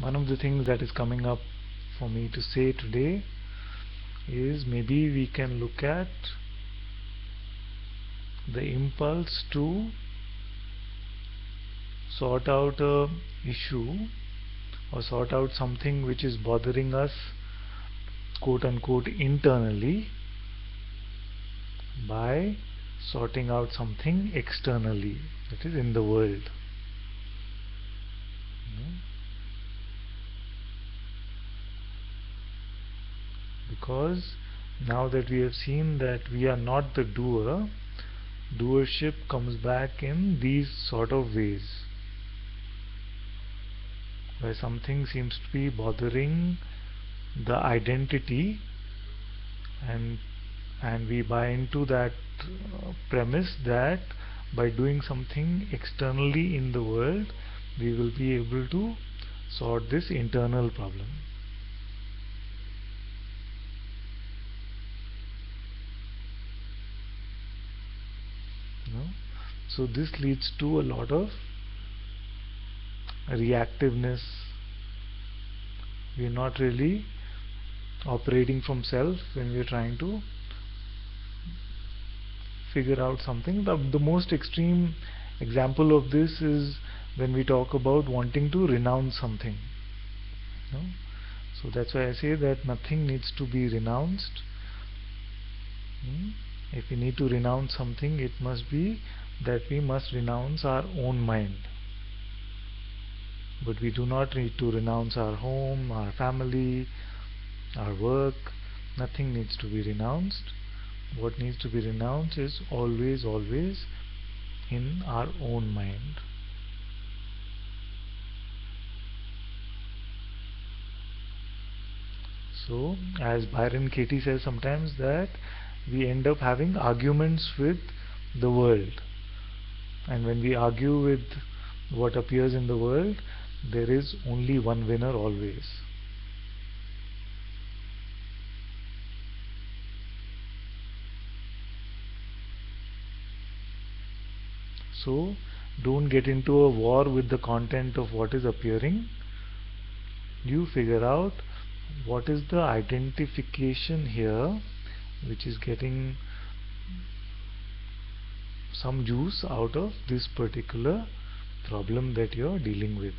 One of the things that is coming up for me to say today is maybe we can look at the impulse to sort out a issue or sort out something which is bothering us, quote unquote, internally, by sorting out something externally, that is in the world. Because now that we have seen that we are not the doer, doership comes back in these sort of ways, where something seems to be bothering the identity, and we buy into that premise that by doing something externally in the world we will be able to sort this internal problem. So this leads to a lot of reactiveness. We are not really operating from self when we are trying to figure out something. The most extreme example of this is when we talk about wanting to renounce something. So that's why I say that nothing needs to be renounced. If we need to renounce something, it must be that we must renounce our own mind. But we do not need to renounce our home, our family, our work. Nothing needs to be renounced. What needs to be renounced is always in our own mind. So as Byron Katie says sometimes, that we end up having arguments with the world, and when we argue with what appears in the world, there is only one winner always. So don't get into a war with the content of what is appearing. You figure out what is the identification here which is getting some juice out of this particular problem that you're dealing with.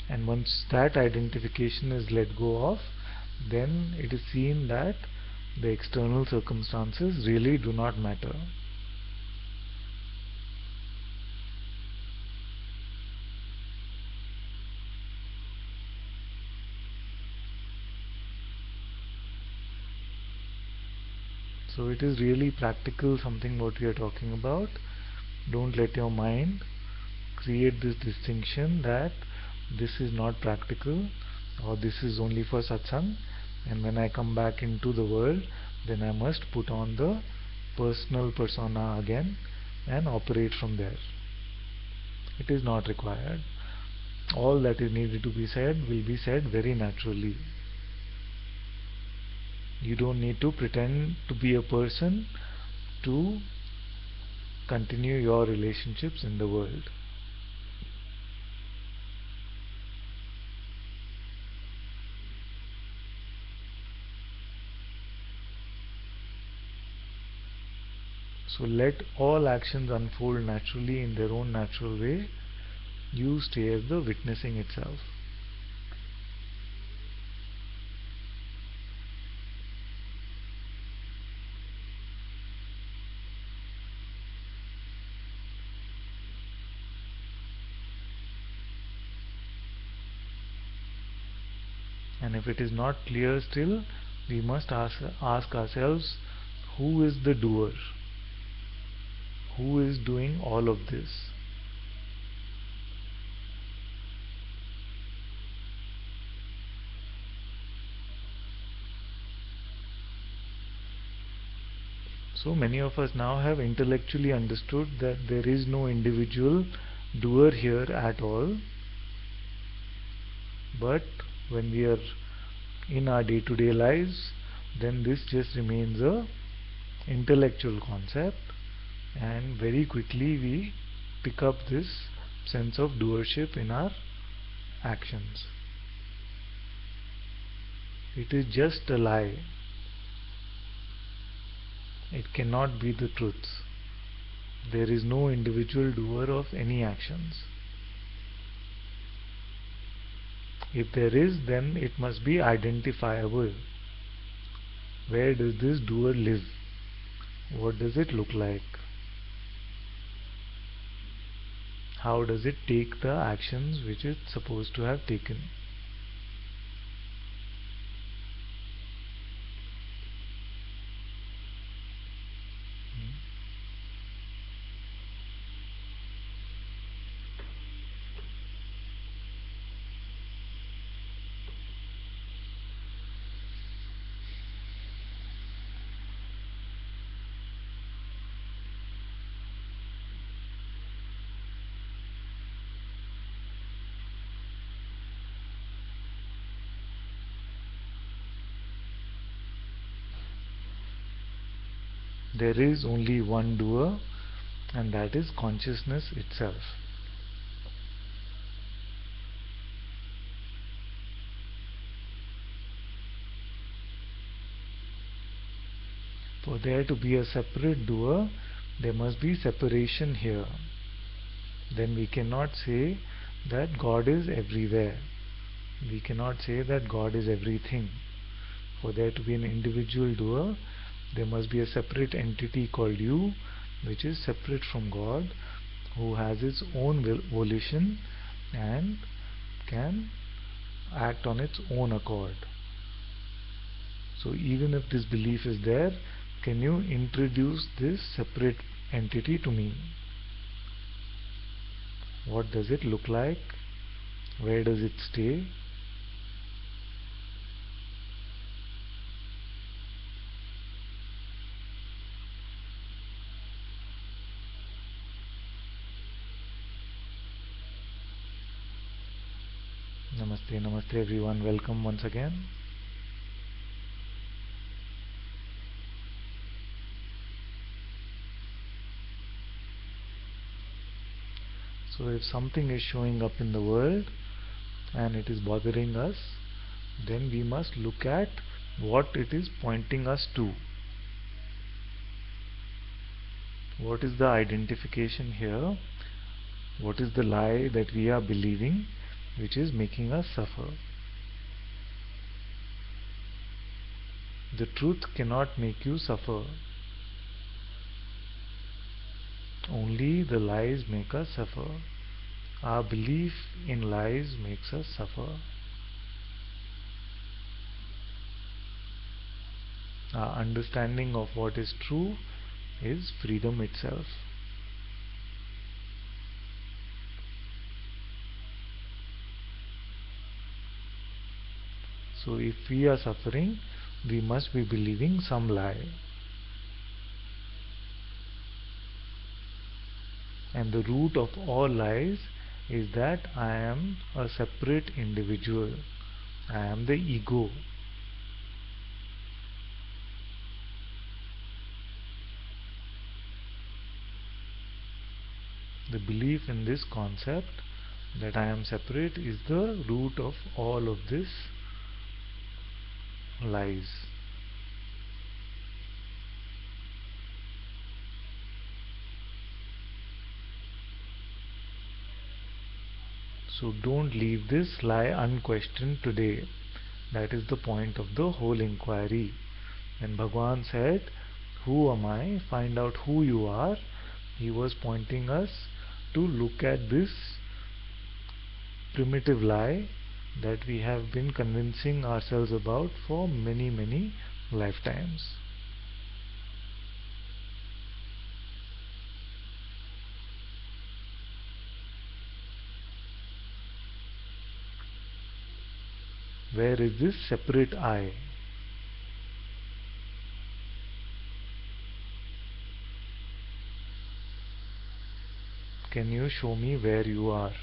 And once that identification is let go of, then it is seen that the external circumstances really do not matter. So it is really practical, something what we are talking about. Don't let your mind create this distinction that this is not practical or this is only for satsang, and when I come back into the world then I must put on the personal persona again and operate from there. It is not required. All that is needed to be said will be said very naturally. You don't need to pretend to be a person to continue your relationships in the world. So let all actions unfold naturally in their own natural way. You stay as the witnessing itself. And if it is not clear still, we must ask ourselves, who is the doer? Who is doing all of this? So many of us now have intellectually understood that there is no individual doer here at all. But when we are in our day-to-day lives, then this just remains a intellectual concept, and very quickly we pick up this sense of doership in our actions. It is just a lie. It cannot be the truth. There is no individual doer of any actions. If there is, then it must be identifiable. Where does this doer live? What does it look like? How does it take the actions which it's supposed to have taken? There is only one doer, and that is consciousness itself. For there to be a separate doer, there must be separation here. Then we cannot say that God is everywhere. We cannot say that God is everything. For there to be an individual doer, there must be a separate entity called you, which is separate from God, who has its own volition and can act on its own accord. So even if this belief is there, can you introduce this separate entity to me? What does it look like? Where does it stay? Namaste, namaste everyone. Welcome once again. So if something is showing up in the world and it is bothering us, then we must look at what it is pointing us to. What is the identification here? What is the lie that we are believing which is making us suffer? The truth cannot make you suffer. Only the lies make us suffer. Our belief in lies makes us suffer. Our understanding of what is true is freedom itself. So if we are suffering, we must be believing some lie. And the root of all lies is that I am a separate individual. I am the ego. The belief in this concept that I am separate is the root of all of this lies. So don't leave this lie unquestioned today. That is the point of the whole inquiry. When Bhagwan said, "Who am I? Find out who you are," he was pointing us to look at this primitive lie that we have been convincing ourselves about for many, many lifetimes. Where is this separate I? Can you show me where you are?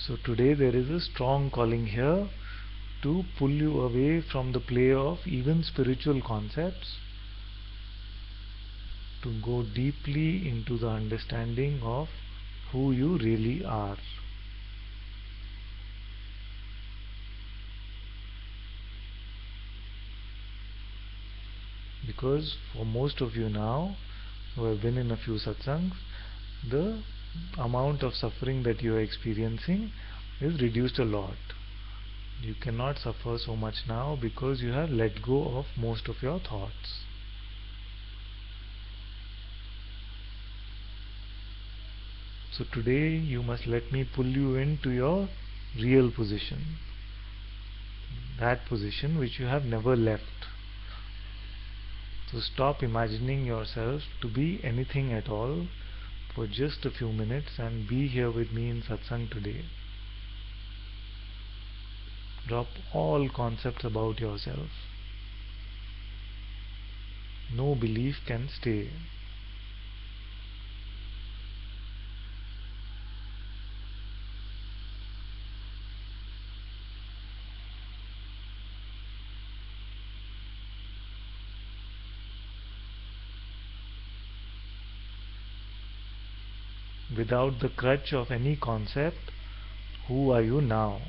So today there is a strong calling here to pull you away from the play of even spiritual concepts, to go deeply into the understanding of who you really are. Because for most of you now who have been in a few satsangs, the amount of suffering that you are experiencing is reduced a lot. You cannot suffer so much now because you have let go of most of your thoughts. So today you must let me pull you into your real position, that position which you have never left. So stop imagining yourself to be anything at all for just a few minutes and be here with me in satsang today. Drop all concepts about yourself. No belief can stay. Without the crutch of any concept, who are you now?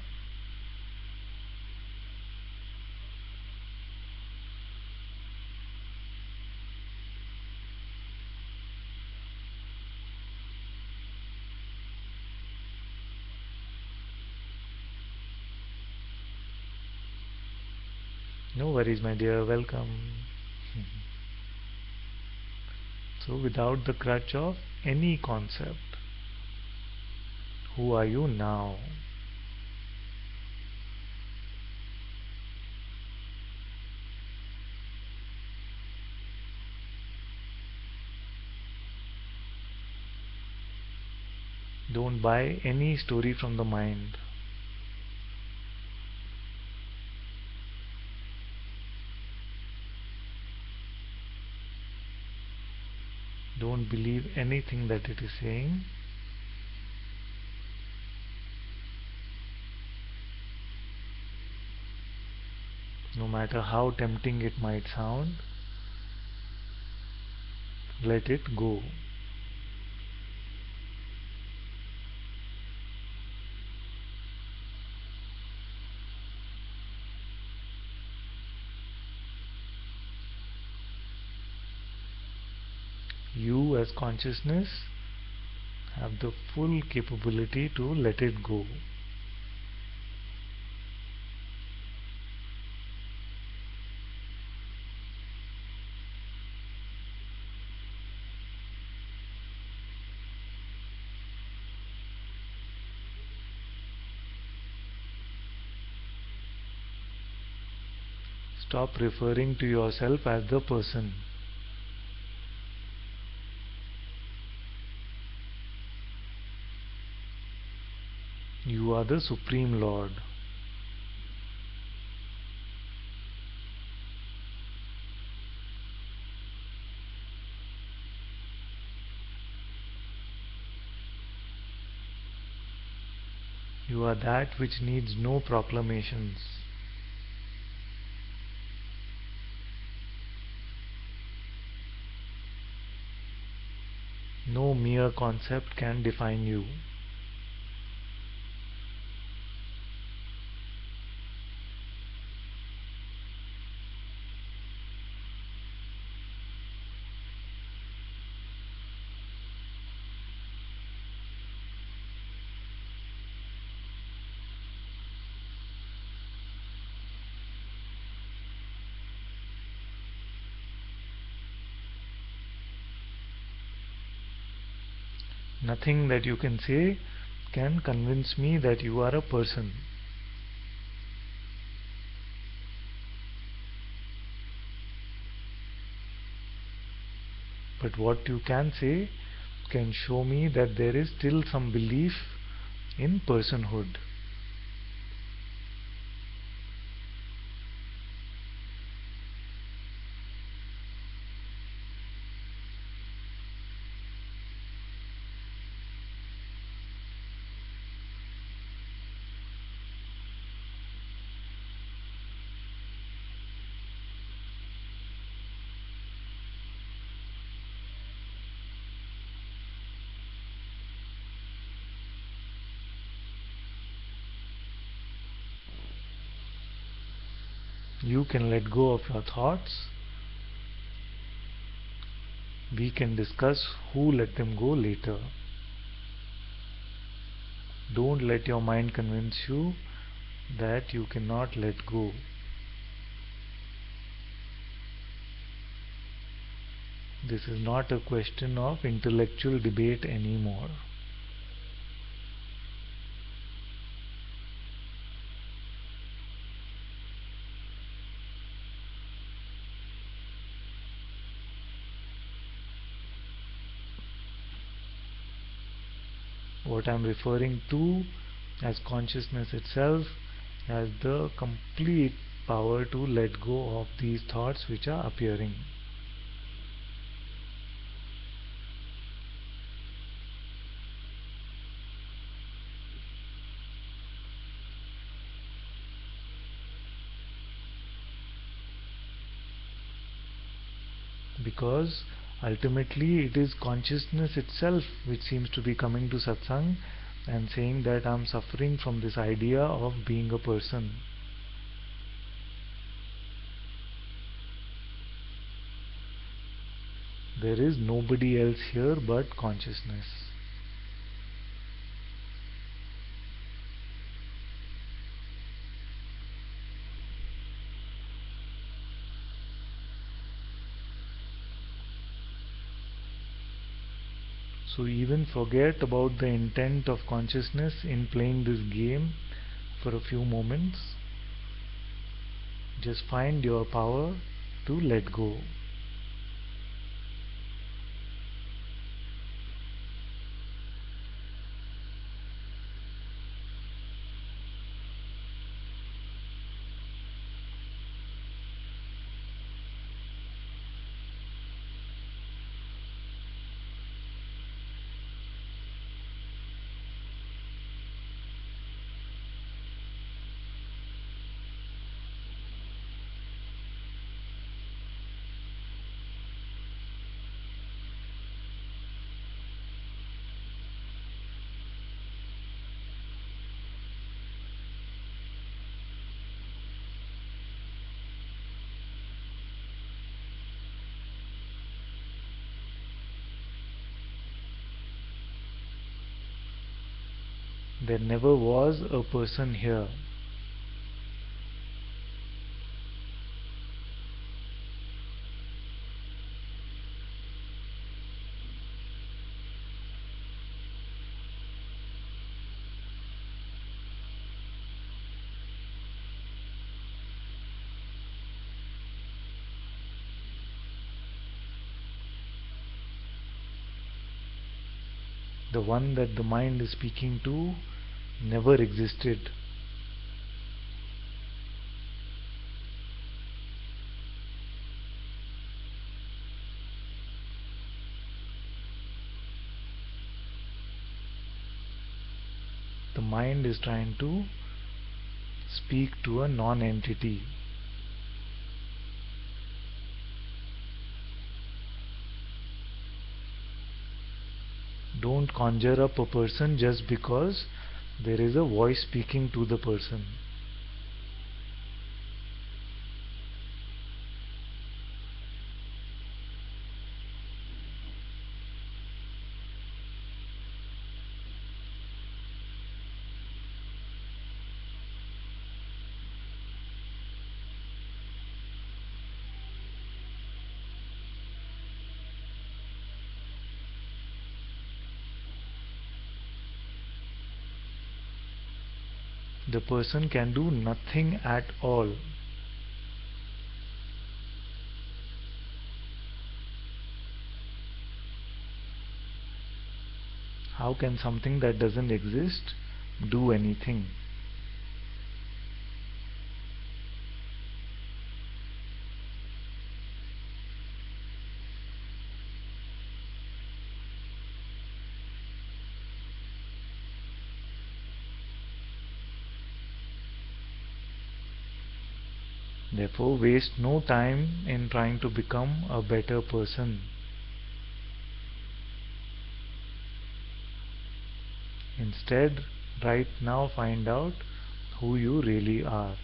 No worries, my dear, welcome. So without the crutch of any concept, who are you now? Don't buy any story from the mind. Don't believe anything that it is saying. No matter how tempting it might sound, let it go. You as consciousness have the full capability to let it go. Stop referring to yourself as the person. You are the Supreme Lord. You are that which needs no proclamations. No mere concept can define you. Nothing that you can say can convince me that you are a person. But what you can say can show me that there is still some belief in personhood. You can let go of your thoughts. We can discuss who let them go later. Don't let your mind convince you that you cannot let go. This is not a question of intellectual debate anymore. What I am referring to as consciousness itself has the complete power to let go of these thoughts which are appearing. Because ultimately it is consciousness itself which seems to be coming to satsang and saying that I am suffering from this idea of being a person. There is nobody else here but consciousness. So even forget about the intent of consciousness in playing this game for a few moments. Just find your power to let go. There never was a person here. The one that the mind is speaking to never existed. The mind is trying to speak to a non-entity. Don't conjure up a person just because there is a voice speaking to the person. The person can do nothing at all. How can something that doesn't exist do anything? Therefore, waste no time in trying to become a better person. Instead, right now find out who you really are.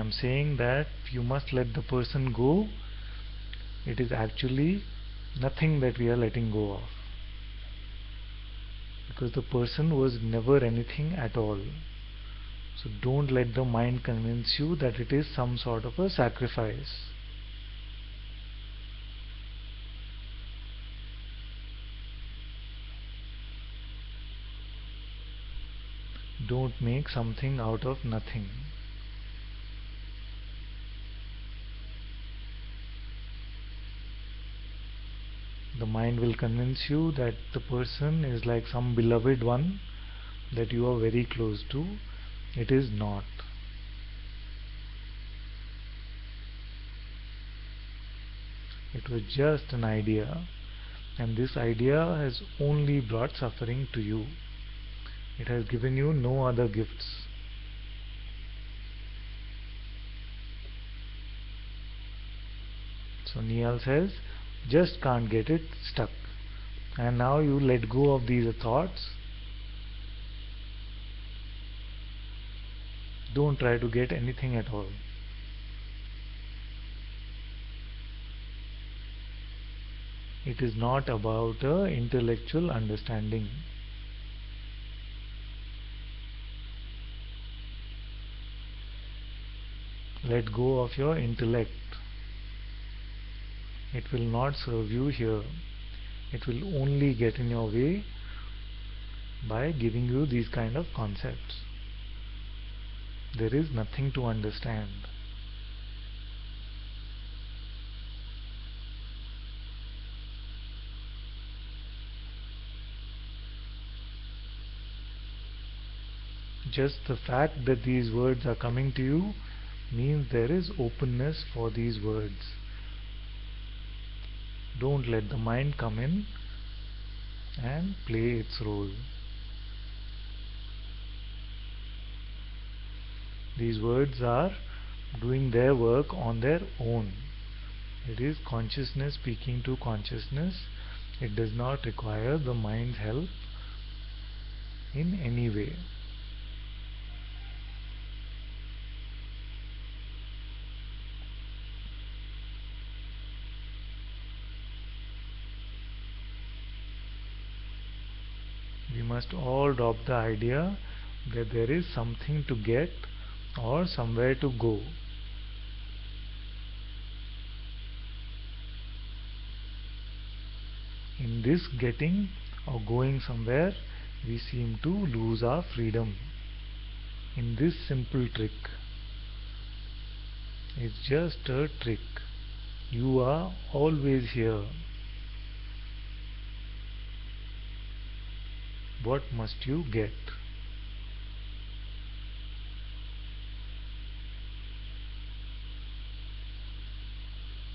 am saying that you must let the person go, it is actually nothing that we are letting go of, because the person was never anything at all. So don't let the mind convince you that it is some sort of a sacrifice. Don't make something out of nothing. The mind will convince you that the person is like some beloved one that you are very close to. It is not. It was just an idea, and this idea has only brought suffering to you. It has given you no other gifts. So Niyal says, just can't get it stuck. And now you let go of these thoughts. Don't try to get anything at all. It is not about intellectual understanding. Let go of your intellect. It will not serve you here. It will only get in your way by giving you these kind of concepts. There is nothing to understand. Just the fact that these words are coming to you means there is openness for these words. Don't let the mind come in and play its role. These words are doing their work on their own. It is consciousness speaking to consciousness. It does not require the mind's help in any way. We must all drop the idea that there is something to get or somewhere to go. In this getting or going somewhere, we seem to lose our freedom. In this simple trick, it's just a trick. You are always here. What must you get?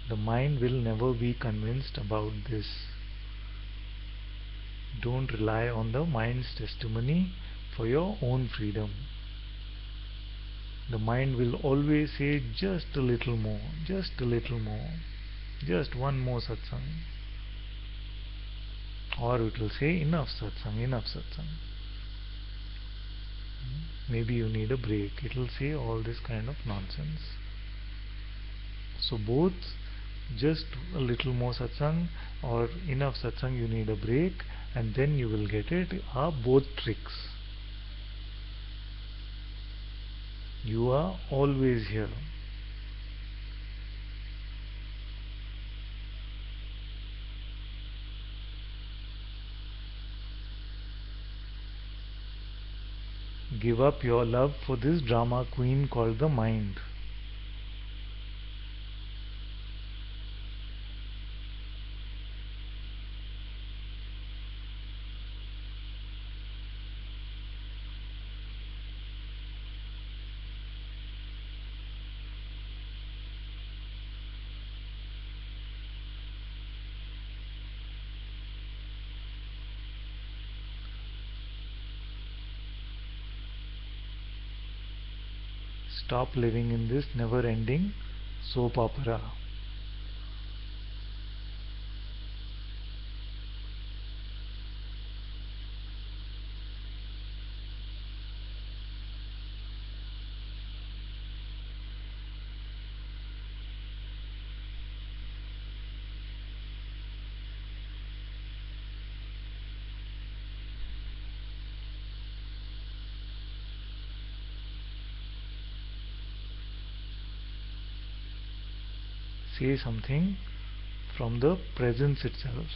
The mind will never be convinced about this. Don't rely on the mind's testimony for your own freedom. The mind will always say just a little more, just a little more, just one more satsang. Or it will say enough satsang, enough satsang. Maybe you need a break. It will say all this kind of nonsense. So both just a little more satsang or enough satsang, you need a break, and then you will get it, are both tricks. You are always here. Give up your love for this drama queen called the mind. Stop living in this never-ending soap opera. say something from the presence itself,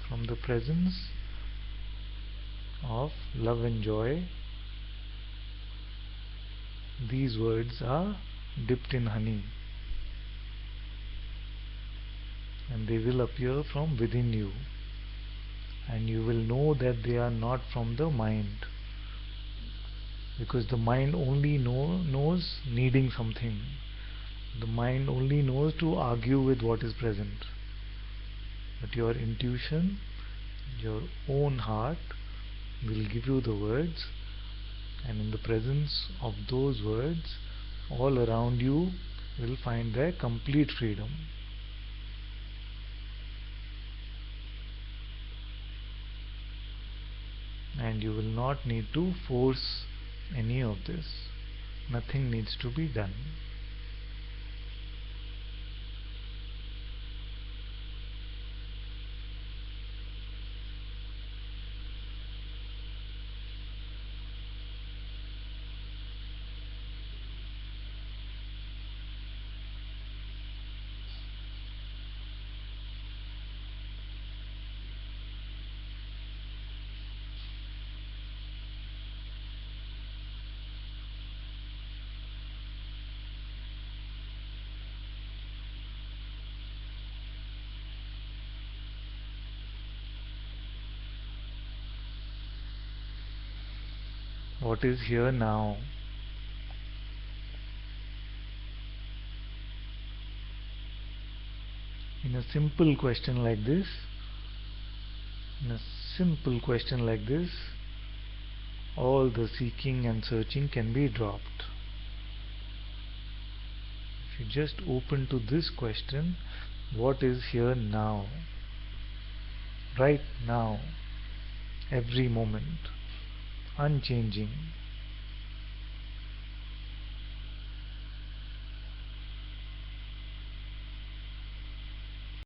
from the presence of love and joy. These words are dipped in honey, and they will appear from within you, and you will know that they are not from the mind, because the mind only knows needing something. The mind only knows to argue with what is present. But your intuition, your own heart, will give you the words, and in the presence of those words, all around you will find their complete freedom. And you will not need to force any of this. Nothing needs to be done. What is here now? In a simple question like this, all the seeking and searching can be dropped. If you just open to this question, what is here now? Right now, every moment, unchanging.